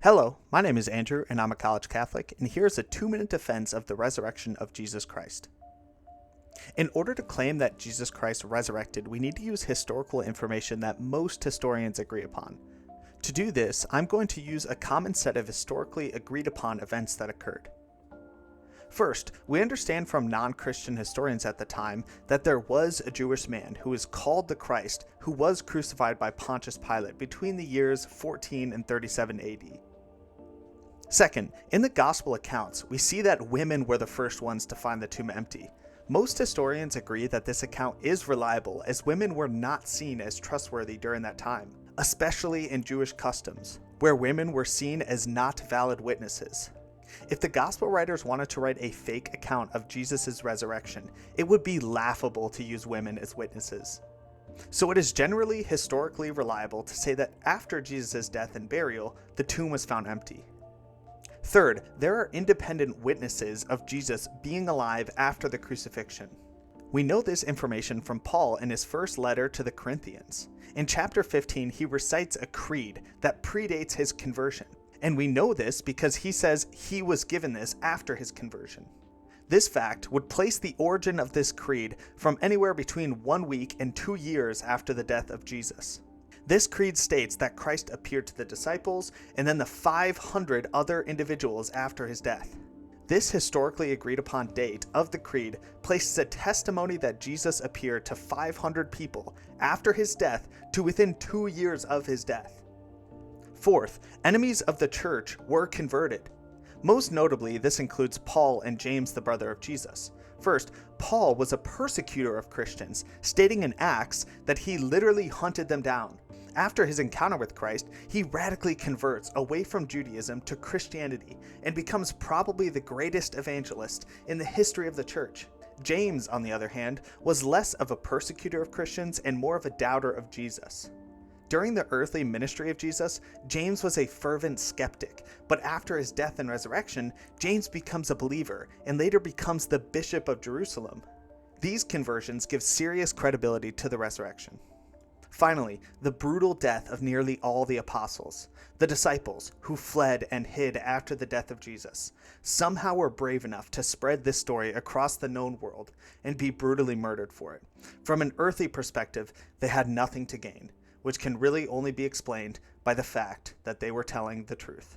Hello, my name is Andrew, and I'm a college Catholic, and here's a 2-minute defense of the resurrection of Jesus Christ. In order to claim that Jesus Christ resurrected, we need to use historical information that most historians agree upon. To do this, I'm going to use a common set of historically agreed upon events that occurred. First, we understand from non-Christian historians at the time that there was a Jewish man who is called the Christ who was crucified by Pontius Pilate between the years 14 and 37 AD. Second, in the Gospel accounts, we see that women were the first ones to find the tomb empty. Most historians agree that this account is reliable, as women were not seen as trustworthy during that time, especially in Jewish customs, where women were seen as not valid witnesses. If the Gospel writers wanted to write a fake account of Jesus' resurrection, it would be laughable to use women as witnesses. So it is generally historically reliable to say that after Jesus' death and burial, the tomb was found empty. Third, there are independent witnesses of Jesus being alive after the crucifixion. We know this information from Paul in his first letter to the Corinthians. In chapter 15, he recites a creed that predates his conversion, and we know this because he says he was given this after his conversion. This fact would place the origin of this creed from anywhere between 1 week and 2 years after the death of Jesus. This creed states that Christ appeared to the disciples and then the 500 other individuals after his death. This historically agreed upon date of the creed places a testimony that Jesus appeared to 500 people after his death to within 2 years of his death. Fourth, enemies of the church were converted. Most notably, this includes Paul and James, the brother of Jesus. First, Paul was a persecutor of Christians, stating in Acts that he literally hunted them down. After his encounter with Christ, he radically converts away from Judaism to Christianity and becomes probably the greatest evangelist in the history of the church. James, on the other hand, was less of a persecutor of Christians and more of a doubter of Jesus. During the earthly ministry of Jesus, James was a fervent skeptic, but after his death and resurrection, James becomes a believer and later becomes the Bishop of Jerusalem. These conversions give serious credibility to the resurrection. Finally, the brutal death of nearly all the apostles, the disciples who fled and hid after the death of Jesus, somehow were brave enough to spread this story across the known world and be brutally murdered for it. From an earthly perspective, they had nothing to gain, which can really only be explained by the fact that they were telling the truth.